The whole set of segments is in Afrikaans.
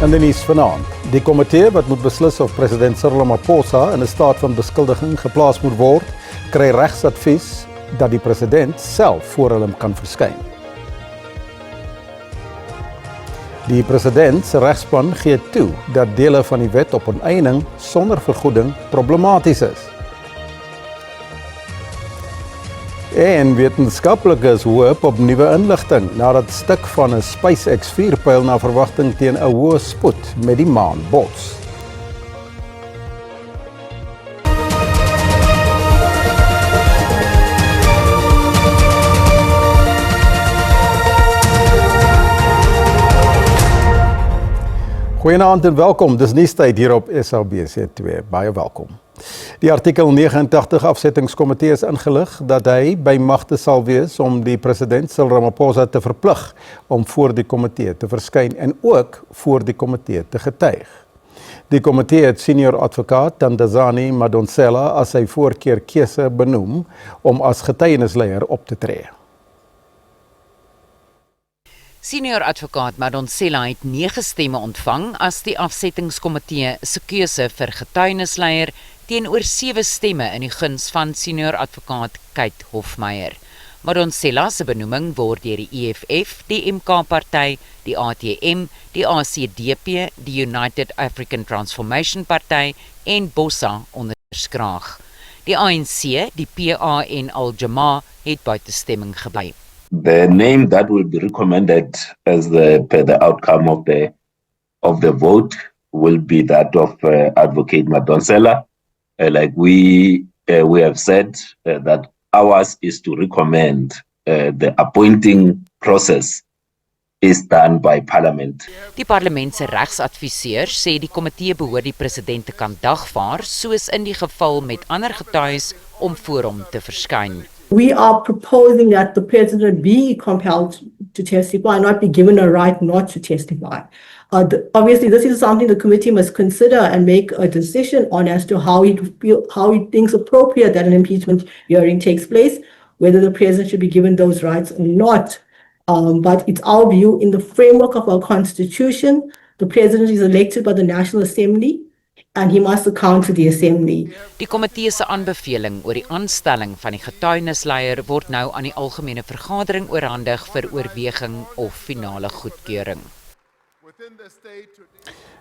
In die nuus vanaand. Die komitee wat moet beslis of president Cyril Ramaphosa in 'n staat van beskuldiging geplaas moet word, kry regsadvies dat die president self voor hulle kan verskyn. Die president se regspan gee toe dat dele van die wet op onteiening sonder vergoeding problematies is. En wetenskaplikes hoop op nuwe inligting nadat stuk van 'n SpaceX vuurpyl na verwagting teen 'n hoë spoed met die maan bots. Goeienaand en welkom, dis nuustyd hier op SABC2, baie welkom. Die artikel 89 afsettingskomitee is ingelig dat hy by magte sal wees om die president Cyril Ramaphosa te verplig om voor die komitee te verskyn en ook voor die komitee te getuig. Die komitee het senior advokaat Thandazani Madonsela as sy voorkeurkeuse benoem om as getuienisleier op te tree. Senior advokaat Madonsela het 9 stemme ontvang as die afsettingskomitee se keuse vir getuienisleier teenoor 7 stemme in die guns van senior advokaat Kate Hofmeyer. Madonsela se benoeming word deur die EFF, die MK-party, die ATM, die ACDP, die United African Transformation Party en BOSA onderskraag. Die ANC, die PA en Al-Jamaa het buite stemming gebly. The name that will be recommended as the outcome of the vote will be that of Advocate Madonsela. Like we have said that ours is to recommend the appointing process is done by Parliament. Die parlement se regsadviseur sê die komitee behoort die president te kan dagvaar, soos in die geval met ander getuies om voor hom te verskyn. We are proposing that the president be compelled to testify, not be given a right not to testify. Obviously, this is something the committee must consider and make a decision on as to how it thinks appropriate that an impeachment hearing takes place, whether the president should be given those rights or not. But it's our view, in the framework of our constitution, the president is elected by the National Assembly, and he must account to the Assembly. Die komitee se aanbeveling oor die aanstelling van die getuienisleier word nou aan die algemene vergadering oorhandig vir oorweging of finale goedkeuring.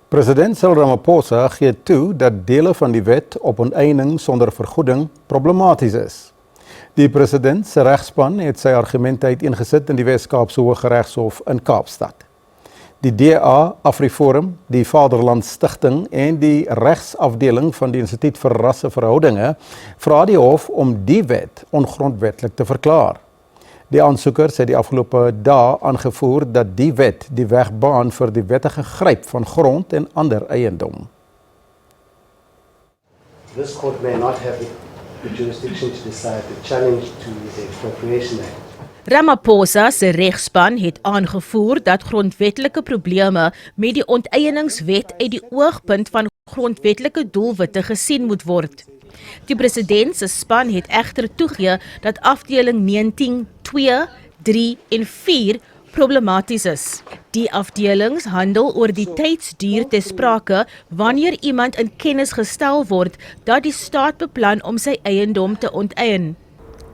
President Cyril Ramaphosa gee toe dat dele van die wet op onteiening sonder vergoeding problematies is. Die president se regspan het sy argumente uiteengesit in die Wes-Kaapse Hooggeregshof in Kaapstad. Die DA, AfriForum, die Vaderland Stichting en die regsafdeling van die Instituut vir Rasseverhoudinge vra die hof om die wet ongrondwetlik te verklaar. Die aansoekers het die afgelope dae aangevoer dat die wet die weg baan vir die wettige gryp van grond en ander eiendom. This court may not have the jurisdiction to decide the challenge to the Expropriation Act. Ramaphosa se regspan het aangevoer dat grondwetlike probleme met die onteieningswet uit die oogpunt van grondwetlike doelwitte gesien moet word. Die president se span het egter toegegee dat afdeling 19, 2, 3 en 4 problematies is. Die afdelings handel oor die tydsduur ter sprake wanneer iemand in kennis gestel word dat die staat beplan om sy eiendom te onteien.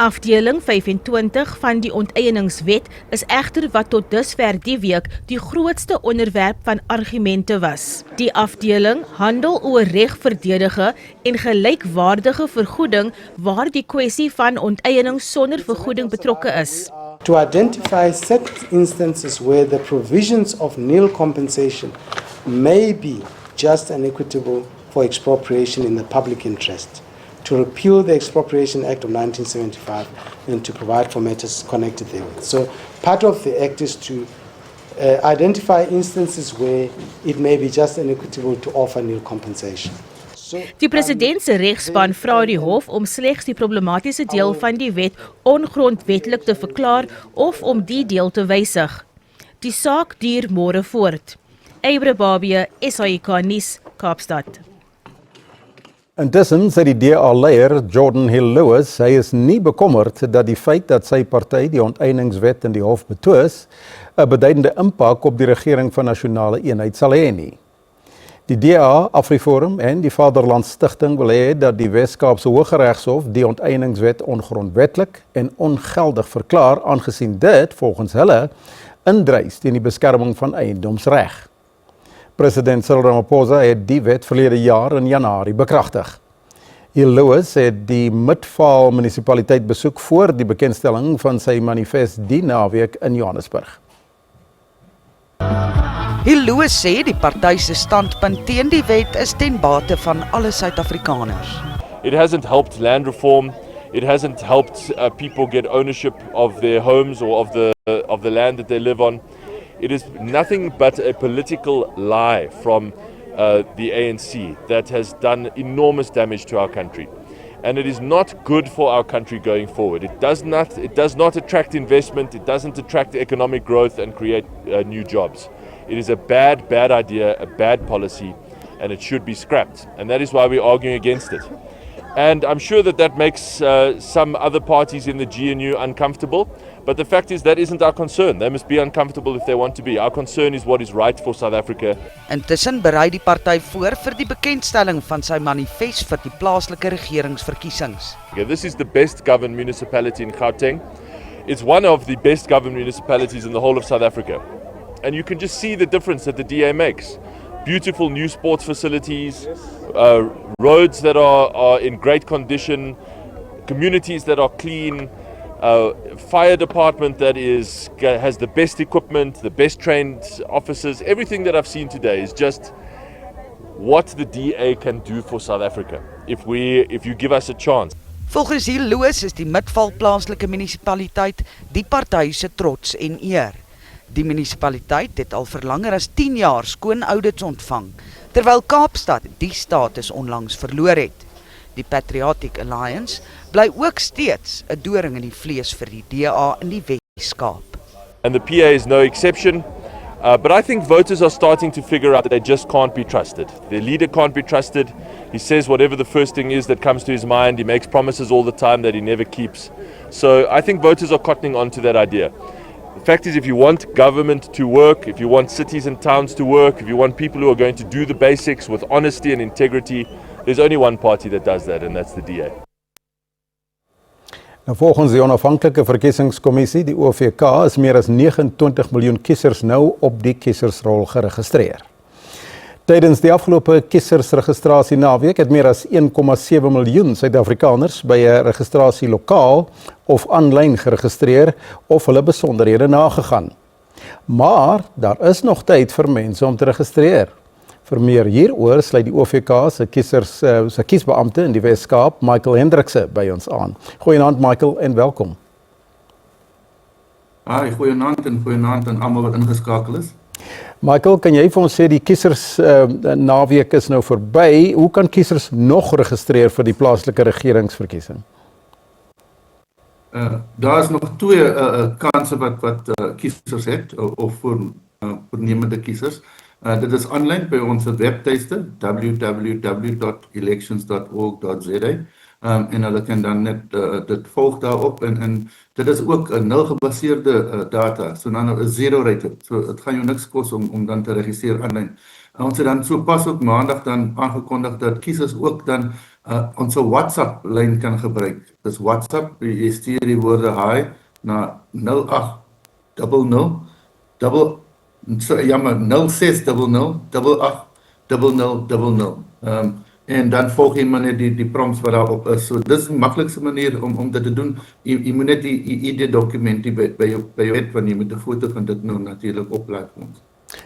Afdeling 25 van die onteieningswet is egter wat tot dusver die week die grootste onderwerp van argumente was. Die afdeling handel oor regverdedige en gelykwaardige vergoeding waar die kwessie van onteiening sonder vergoeding betrokke is. To identify set instances where the provisions of nil compensation may be just and equitable for expropriation in the public interest. To repeal the Expropriation Act of 1975 and to provide for matters connected therewith. So part of the act is to identify instances where it may be just and equitable to offer nil compensation. Die president se regspan vra die hof om slegs die problematiese deel van die wet ongrondwetlik te verklaar of om die deel te wysig. Die saak duur môre voort. Eybre Babie, SAIK nuus, Kaapstad. Intussen sê die DA-leier Jordan Hill Lewis, hy is nie bekommerd dat die feit dat sy party die onteieningswet in die hof betwis, 'n beduidende impak op die regering van nasionale eenheid sal hê nie. Die DA, Afriforum en die Vaderland Stichting wil hê dat die Wes-Kaapse Hooggeregshof die onteieningswet ongrondwetlik en ongeldig verklaar, aangesien dit, volgens hulle, indrys teen die beskerming van eiendomsreg. President Cyril Ramaphosa het die wet verlede jaar in Januarie bekragtig. Hill Lewis het die Midvaal munisipaliteit besoek voor die bekendstelling van sy manifest die naweek in Johannesburg. Hill Lewis sê die party se standpunt teen die wet is ten bate van alle Suid-Afrikaners. It hasn't helped land reform. It hasn't helped people get ownership of their homes or of the land that they live on. It is nothing but a political lie from the ANC that has done enormous damage to our country. And it is not good for our country going forward. It does not attract investment, it doesn't attract economic growth and create new jobs. It is a bad idea, a bad policy, and it should be scrapped. And that is why we're arguing against it. And I'm sure that makes some other parties in the GNU uncomfortable, but the fact is that isn't our concern. They must be uncomfortable if they want to be. Our concern is what is right for South Africa. Intussen berei die party voor vir die bekendstelling van sy manifest vir die plaaslike regeringsverkiesings. Okay, this is the best governed municipality in Gauteng. It's one of the best governed municipalities in the whole of South Africa. And you can just see the difference that the DA makes. Beautiful new sports facilities, roads that are in great condition, communities that are clean, fire department that has the best equipment, the best trained officers. Everything that I've seen today is just what the DA can do for South Africa if you give us a chance. Volgens Hill Lewis is die Midvaal plaaslike munisipaliteit die party se trots en eer. Die munisipaliteit het al vir langer as 10 jaar skoon audits ontvang, terwyl Kaapstad die status onlangs verloor het. Die Patriotic Alliance bly ook steeds 'n doring in die vlees vir die DA in die Wes-Kaap. And the PA is no exception, but I think voters are starting to figure out that they just can't be trusted. Their leader can't be trusted. He says whatever the first thing is that comes to his mind. He makes promises all the time that he never keeps. So I think voters are cottoning on to that idea. The fact is, if you want government to work, if you want cities and towns to work, if you want people who are going to do the basics with honesty and integrity, there's only one party that does that, and that's the DA. Nou, volgens die onafhanklike verkiesingskommissie, die OVK, is meer as 29 miljoen kiesers nou op die kiesersrol geregistreer. Tydens die afgelope kiesersregistrasie naweek het meer as 1,7 miljoen Suid-Afrikaners by 'n registrasie lokaal of aanlyn geregistreer of hulle besonderhede nagegaan. Maar daar is nog tyd vir mense om te registreer. Vir meer hieroor sluit die OVK se kiesbeampte in die Wes-Kaap, Michael Hendrikse, by ons aan. Goeienaand Michael en welkom. Goeienaand en almal wat ingeskakel is. Michael, kan jy vir ons sê die kiesers naweek is nou verby. Hoe kan kiesers nog registreer vir die plaaslike regeringsverkiesing? Daar is nog twee kanse wat kiesers het of voornemende kiesers. Dit is aanlyn by ons webtuiste www.elections.org.za en hulle kan dan net dit volg daarop en dit is ook 'n nul gebaseerde data, so dan 'n zero rate. So dit gaan jou niks kos om dan te registreer aanlyn. Ons het dan so pas ook maandag dan aangekondig dat kiesers ook dan ons WhatsApp lyn kan gebruik. Dis WhatsApp, jy stuur die woorde hi na 0600 en dan volg jy maar net die prompts wat daarop is. So dis die maklikste manier om dit te doen. Jy moet net die ID-dokument by jou het, want jy moet 'n foto van dit nou natuurlik oplaai vir ons.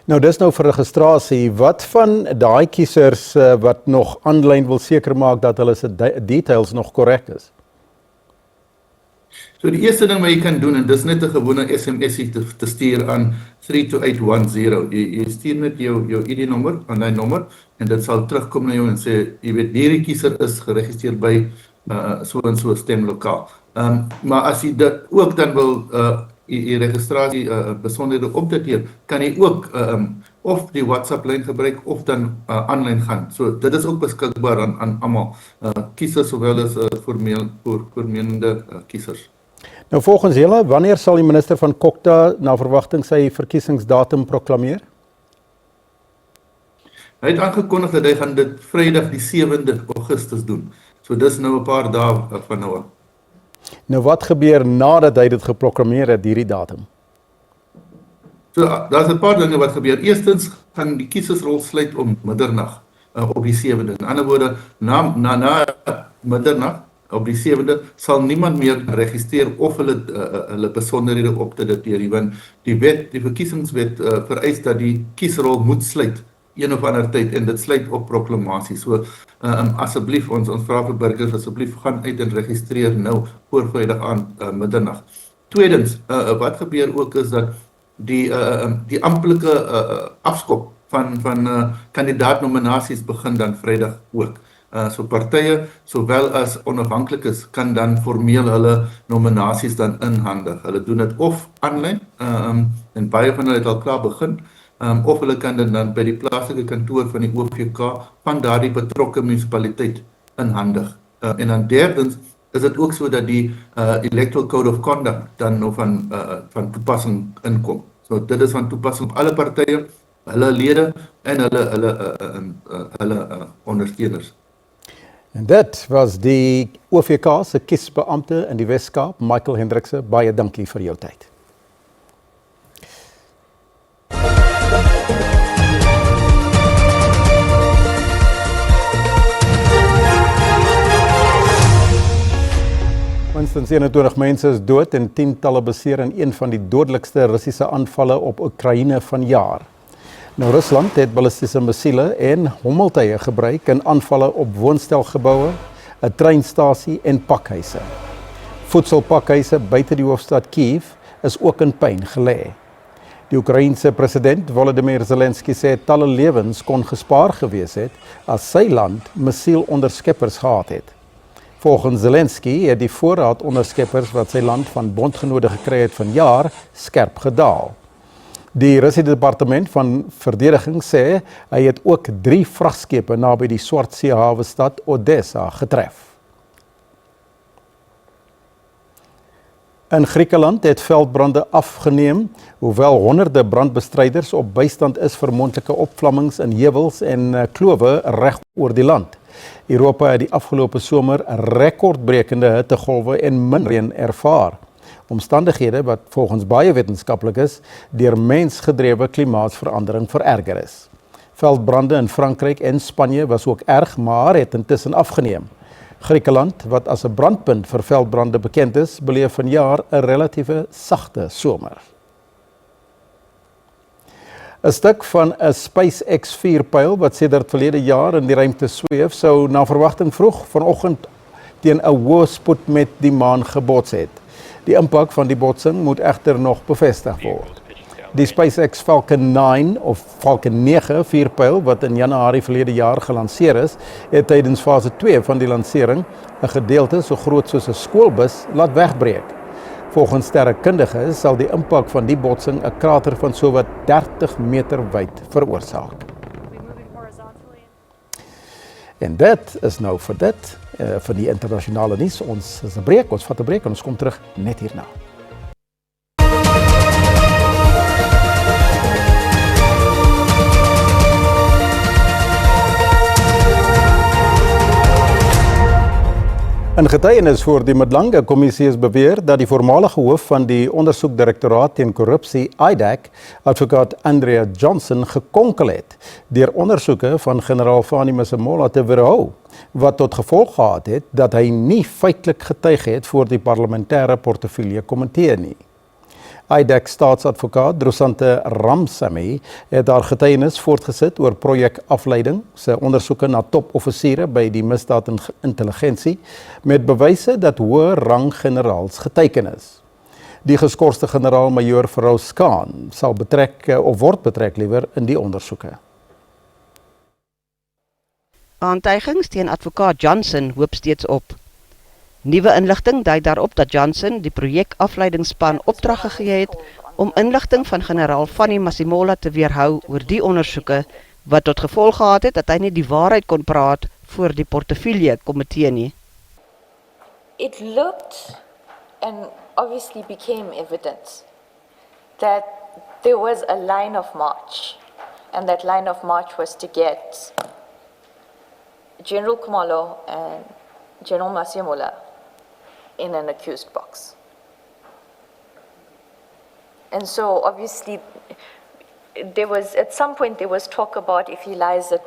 Nou dis nou vir registrasie. Wat van daai kiesers wat nog aanlyn wil seker maak dat hulle se details nog korrek is? So die eerste ding wat jy kan doen, en dis net 'n gewone SMS te stuur aan 32810. Jy stuur net jou ID-nommer aan daai nommer en dit sal terugkom na jou en sê, jy weet, hierdie kiezer is geregistreer by so en so stemlokaal. Maar as jy dit ook dan wil die registrasie besonderhede opdateer, kan jy ook of die WhatsApp lyn gebruik of dan aanlyn gaan. So dit is ook beskikbaar aan almal, kiesers sowel as voormenende kiesers. Nou volgens julle, wanneer sal die minister van Kokta na verwagting sy verkiesingsdatum proklameer? Hy het aangekondig dat hy gaan dit Vrydag die 7de Augustus doen. So dis nou 'n paar dae van nou af. Nou wat gebeur nadat hy dit geproklameer het, hierdie datum? So daar's 'n paar dinge wat gebeur. Eerstens gaan die kiesersrol sluit om middernag op die 7de. In ander woorde, na middernag op die 7de sal niemand meer registreer of hulle besonderhede op te dateer nie, want die verkiesingswet vereis dat die kiesrol moet sluit een of ander tyd en dit sluit op proklamasie. So asseblief ons vra vir burgers asseblief gaan uit en registreer nou voor Vrydag aan middernag. Tweedens, wat gebeur ook is dat die amptelike afskop van kandidaatnominasies begin dan Vrydag ook. So partye sowel as onafhanklikes kan dan formeel hulle nominasies dan inhandig. Hulle doen dit of aanlyn en baie van hulle het al klaar begin. Of hulle kan dit dan by die plaaslike kantoor van die OVK van daardie betrokke munisipaliteit inhandig. En dan derdens is dit ook so dat die Electoral Code of Conduct dan nog van toepassing inkom. So dit is van toepassing op alle partye, hulle lede en hulle ondersteuners. En dit was die OVK se kiesbeampte in die Wes-Kaap, Michael Hendrikse. Baie dankie vir jou tyd. Minstens 21 mense is dood en tientalle beseer in een van die dodelikste Russiese aanvalle op Oekraïne vanjaar. Nou Rusland het ballistiese missiele en hommeltuie gebruik in aanvalle op woonstelgeboue, 'n treinstasie en pakhuise. Voedselpakhuise buite die hoofstad Kiev is ook in puin gelê. Die Oekraïense president Volodymyr Zelensky sê talle lewens kon gespaar gewees het as sy land missielonderskeppers gehad het. Volgens Zelensky het die voorraad onderskeppers wat sy land van bondgenote gekry het vanjaar skerp gedaal. Die Russiese departement van verdediging sê hy het ook 3 vragskepe naby die Swartsee-hawe stad Odessa getref. In Griekeland het veldbrande afgeneem, hoewel honderde brandbestryders op bystand is vir moontlike opvlammings in heuwels en klowe reg oor die land. Europa het die afgelope somer rekordbrekende hittegolwe en min reën ervaar. Omstandighede wat volgens baie wetenskaplikes deur mensgedrewe klimaatsverandering vererger is. Veldbrande in Frankryk en Spanje was ook erg, maar het intussen afgeneem. Griekeland, wat as 'n brandpunt vir veldbrande bekend is, beleef vanjaar 'n relatieve sagte somer. 'n Stuk van 'n SpaceX vuurpyl wat sedert verlede jaar in die ruimte sweef, sou na verwagting vroeg vanoggend teen 'n hoë spoed met die maan gebots het. Die impak van die botsing moet egter nog bevestig word. Die SpaceX Falcon 9 of Falcon 9 vuurpyl wat in Januarie verlede jaar gelanseer is, het tydens fase 2 van die lansering 'n gedeelte so groot soos 'n skoolbus laat wegbreek. Volgens sterrekundiges sal die impak van die botsing 'n krater van sowat 30 meter wyd veroorsaak. En dit is nou vir dit, vir die internasionale nuus. Ons is 'n breek, ons vat 'n breek en ons kom terug net hierna. In getuienis voor die Madlanga-kommissie is beweer dat die voormalige hoof van die ondersoekdirektoraat teen korrupsie, IDAC, advokaat Andrea Johnson, gekonkel het deur ondersoeke van generaal Fani Masemola te weerhou, wat tot gevolg gehad het dat hy nie feitelik getuig het voor die parlementêre portefeulje komitee nie. IDAC staatsadvokaat Drosante Ramsamy het haar getuienis voortgesit oor projekafleiding, sy ondersoeke na topoffisiere by die misdaadintelligensie, met bewyse dat hoë ranggeneraals geteken is. Die geskorste generaal-majoor Feroz Khan sal word betrek liewer in die ondersoeke. Aantuigings teen advokaat Johnson hoop steeds op. Nuwe inligting dui daarop dat Johnson die projekafleidingsspan opdrag gegee het om inligting van generaal Fanny Masimola te weerhou oor die ondersoeke wat tot gevolg gehad het dat hy nie die waarheid kon praat voor die portefeulje komitee nie. It looked and obviously became evident that there was a line of march, and that line of march was to get General Khumalo and General Masimola in an accused box. And so obviously there was, at some point there was talk about if he lies at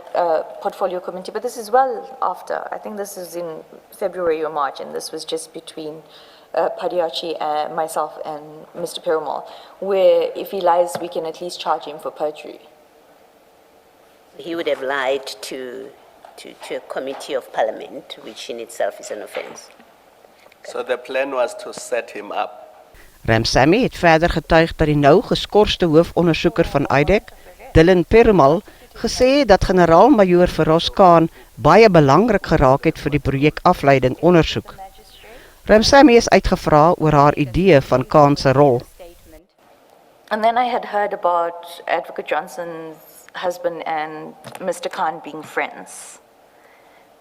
portfolio committee, but this is well after. I think this is in February or March, and this was just between Padiachi and myself and Mr. Perumal, where if he lies, we can at least charge him for perjury. He would have lied to a committee of parliament, which in itself is an offence. So the plan was to set him up. Ramsamy het verder getuig dat die nou geskorste hoofondersoeker van IDEC, Dylan Perumal, gesê dat generaal-majoor Feroz Khan baie belangrik geraak het vir die projek afleiding ondersoek. Ramsamy is uitgevra oor haar idee van Khan se rol. And then I had heard about Advocate Johnson's husband and Mr. Khan being friends.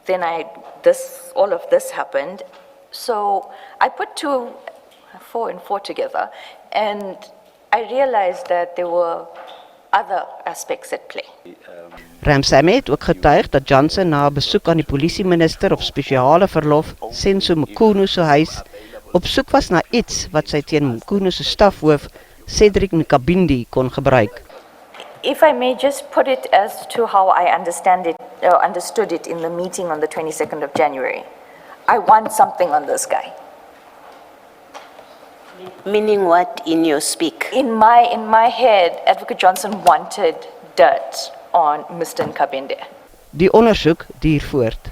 Then all of this happened. So I put 4 and 4 together, and I realized that there were other aspects at play. Ramsamy het ook getuig dat Johnson na 'n besoek aan die polisieminister op spesiale verlof, Senzo Mkhunu se huis, op soek was na iets wat sy teen Mkhunu se stafhoof, Cedric Nkabindi, kon gebruik. If I may just put it as to how I understood it in the meeting on the 22nd of January. I want something on this guy. Meaning what in your speak? In my head, Advocate Johnson wanted dirt on Mr. Nkabinde. Die ondersoek duur voort.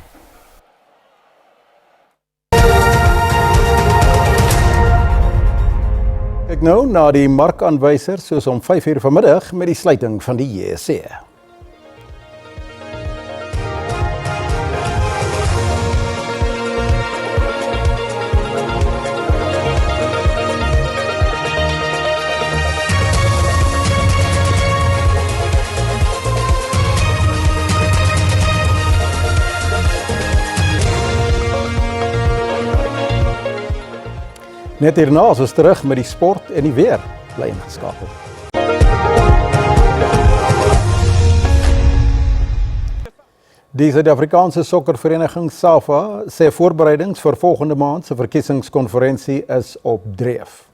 Kyk nou na die markaanwysers soos om 5:00 vanmiddag met die sluiting van die JSE. Net hierna is ons terug met die sport en die weer. Bly ingeskakel. Die Suid-Afrikaanse sokkervereniging SAFA sê voorbereidings vir volgende maand se verkiesingskonferensie is op dreef.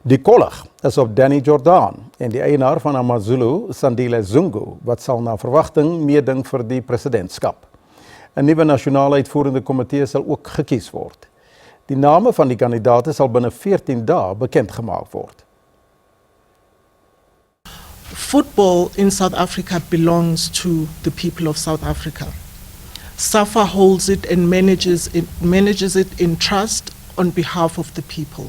Die kollig is op Danny Jordaan en die eienaar van AmaZulu, Sandile Zungu, wat sal na verwagting meeding vir die presidentskap. 'n Nuwe nasionale uitvoerende komitee sal ook gekies word. Die name van die kandidaate sal binne 14 dae bekend gemaak word. Football in South Africa belongs to the people of South Africa. SAFA holds it and manages it in trust on behalf of the people.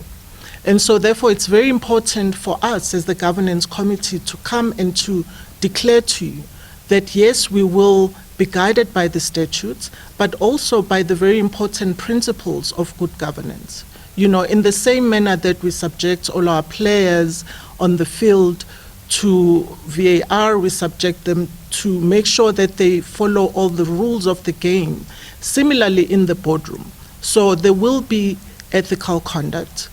And so therefore it's very important for us as the governance committee to come and to declare to you that yes, we will be guided by the statutes, but also by the very important principles of good governance. You know, in the same manner that we subject all our players on the field to VAR, we subject them to make sure that they follow all the rules of the game. Similarly in the boardroom. So there will be ethical conduct.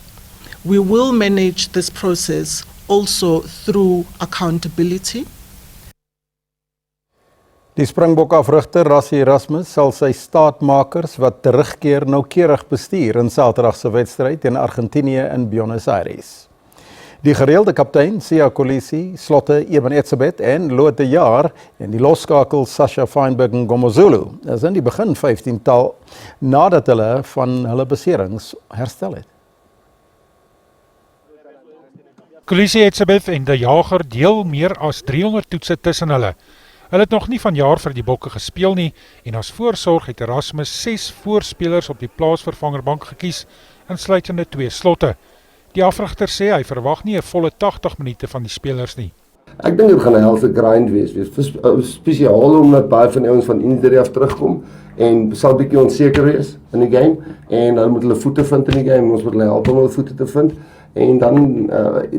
We will manage this process also through accountability. Die Springbok-afrigter Rassie Erasmus sal sy staatmakers wat terugkeer noukeurig bestuur in Saterdag se wedstryd teen Argentinië in Buenos Aires. Die gereelde kaptein Siya Kolisi, slotte Eben Etzebeth en Lotte Jaar en die losskakel Sasha Feinberg Ngomozulu is in die begin 15-tal nadat hulle van hulle beserings herstel het. Kolisi, Etzebeth en De Jager deel meer as 300 toetse tussen hulle. Hulle het nog nie vanjaar vir die Bokke gespeel nie en as voorsorg het Erasmus 6 voorspelers op die plaasvervangerbank gekies, insluitende 2 slotte. Die afrigter sê hy verwag nie 'n volle 80 minute van die spelers nie. Ek dink dit gaan 'n helse grind wees, spesiaal omdat baie van die ouens van injury af terugkom en sal bietjie onseker wees in die game en hulle moet hulle voete vind in die game, ons moet hulle help om hulle voete te vind En dan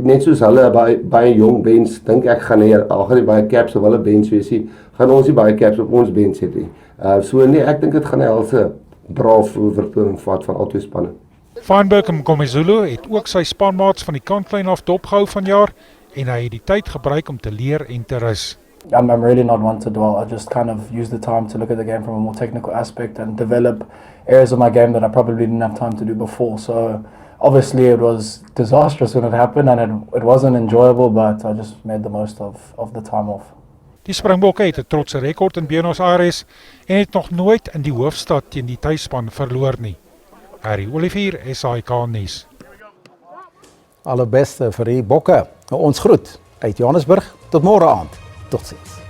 net soos hulle baie jong bench dink ek gaan nie baie caps op hulle bench wees nie, gaan ons nie baie caps op ons bench hê nie. So nee, ek dink dit gaan 'n helse braaf vertoning vat van al twee spanne. Fynbok Mkomezulu het ook sy spanmaats van die kantlyn af dopgehou vanjaar en hy het die tyd gebruik om te leer en te rus. I'm really not one to dwell. I just kind of use the time to look at the game from a more technical aspect and develop areas of my game that I probably didn't have time to do before. So obviously it was disastrous when it happened and it wasn't enjoyable, but I just made the most of the time off. Die Springbokke het 'n trotse rekord in Buenos Aires en het nog nooit in die hoofstad teen die tuisspan verloor nie. Harry Olivier, SAK nuus. Alle beste vir die Bokke. Ons groet uit Johannesburg tot môre aand. Tot ziens.